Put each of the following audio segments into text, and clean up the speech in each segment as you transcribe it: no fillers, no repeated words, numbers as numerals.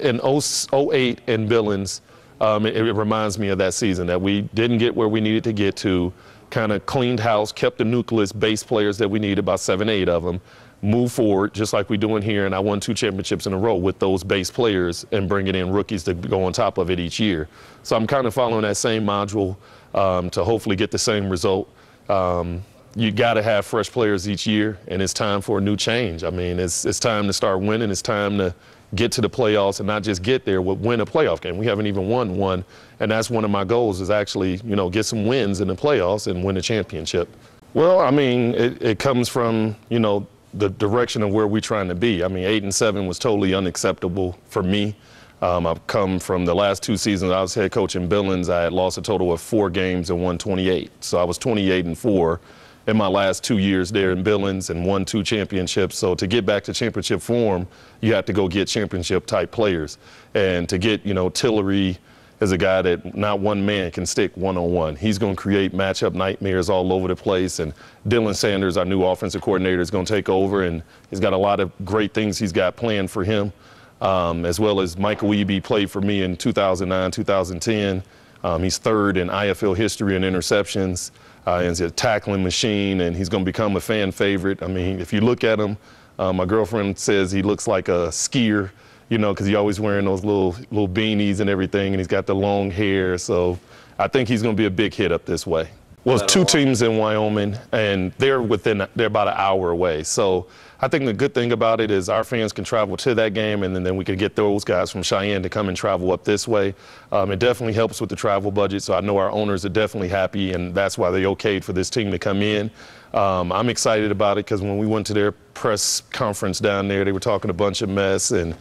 in '08 in Billings, it reminds me of that season that we didn't get where we needed to get to, kind of cleaned house, kept the nucleus base players that we needed, about 7, 8 of them, move forward just like we're doing here, and I won 2 championships in a row with those base players and bringing in rookies to go on top of it each year. So I'm kind of following that same module to hopefully get the same result. You got to have fresh players each year, and it's time for a new change. I mean, it's time to start winning. It's time to get to the playoffs and not just get there, but win a playoff game. We haven't even won one, and that's one of my goals is actually, you know, get some wins in the playoffs and win a championship. Well, I mean, it comes from, you know, the direction of where we're trying to be. I mean, 8-7 was totally unacceptable for me. I've come from the last 2 seasons I was head coach in Billings. I had lost a total of 4 games and won 28. So I was 28-4 in my last 2 years there in Billings and won 2 championships. So to get back to championship form, you have to go get championship type players. And to get, you know, Tillery is a guy that not one man can stick one-on-one. He's going to create matchup nightmares all over the place. And Dylan Sanders, our new offensive coordinator, is going to take over. And he's got a lot of great things he's got planned for him, as well as Michael Eby played for me in 2009, 2010. He's 3rd in IFL history in interceptions. He's a tackling machine, and he's going to become a fan favorite. I mean, if you look at him, my girlfriend says he looks like a skier, you know, because he's always wearing those little beanies and everything, and he's got the long hair. So I think he's going to be a big hit up this way. Well, it's 2 teams in Wyoming, and they're about an hour away. So I think the good thing about it is our fans can travel to that game, and then we can get those guys from Cheyenne to come and travel up this way. It definitely helps with the travel budget, so I know our owners are definitely happy, and that's why they okayed for this team to come in. I'm excited about it because when we went to their press conference down there, they were talking a bunch of mess, and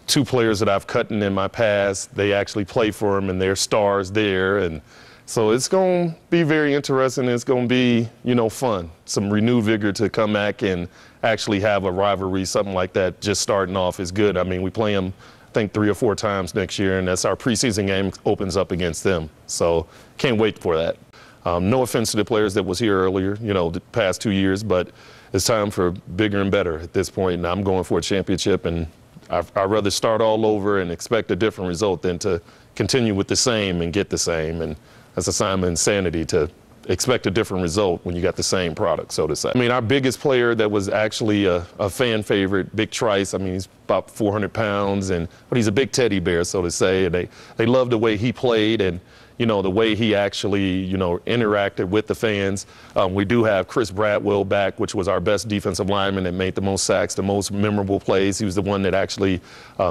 2 players that I've cut in my past, they actually play for them, and they're stars there. And so it's going to be very interesting. It's going to be, you know, fun. Some renewed vigor to come back and actually have a rivalry, something like that, just starting off is good. I mean, we play them, I think, 3 or 4 times next year, and that's our preseason game opens up against them. So can't wait for that. No offense to the players that was here earlier, you know, the past 2 years, but it's time for bigger and better at this point, and I'm going for a championship, and I'd rather start all over and expect a different result than to continue with the same and get the same. And that's a sign of insanity to expect a different result when you got the same product, so to say. I mean, our biggest player that was actually a fan favorite, Big Trice, I mean, he's about 400 pounds, but he's a big teddy bear, so to say, and they love the way he played and, you know, the way he actually, you know, interacted with the fans. We do have Chris Bradwell back, which was our best defensive lineman that made the most sacks, the most memorable plays. He was the one that actually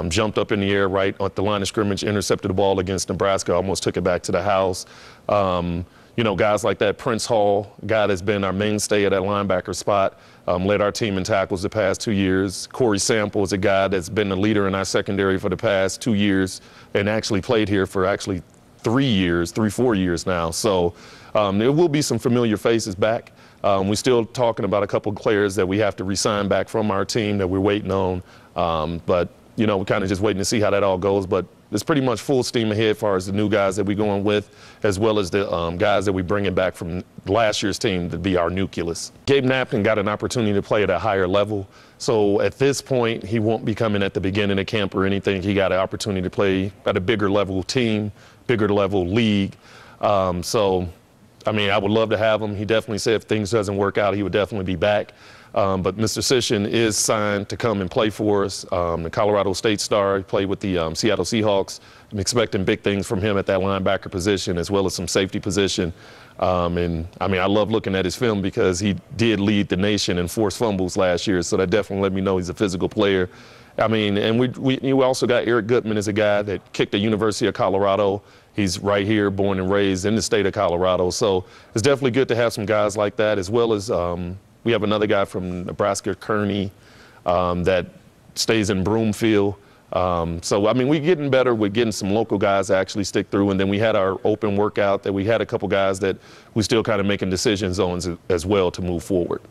jumped up in the air right at the line of scrimmage, intercepted the ball against Nebraska, almost took it back to the house. You know, guys like that, Prince Hall, a guy that's been our mainstay at that linebacker spot, led our team in tackles the past 2 years. Corey Sample is a guy that's been the leader in our secondary for the past 2 years and actually played here for 3-4 years now. So there will be some familiar faces back. We're still talking about a couple of players that we have to re-sign back from our team that we're waiting on. But, you know, we're kind of just waiting to see how that all goes. But it's pretty much full steam ahead as far as the new guys that we're going with, as well as the guys that we're bringing back from last year's team to be our nucleus. Gabe Napton got an opportunity to play at a higher level. So at this point, he won't be coming at the beginning of camp or anything. He got an opportunity to play at a bigger level team, bigger level league. So, I mean, I would love to have him. He definitely said if things doesn't work out, he would definitely be back. But Mr. Sisson is signed to come and play for us. The Colorado State star, he played with the Seattle Seahawks. I'm expecting big things from him at that linebacker position as well as some safety position. And, I mean, I love looking at his film because he did lead the nation in forced fumbles last year, so that definitely let me know he's a physical player. I mean, and we also got Eric Gutman as a guy that kicked the University of Colorado. He's right here, born and raised in the state of Colorado. So it's definitely good to have some guys like that, as well as we have another guy from Nebraska, Kearney, that stays in Broomfield. So, I mean, we're getting better with getting some local guys to actually stick through. And then we had our open workout that we had a couple guys that we still kind of making decisions on as well to move forward.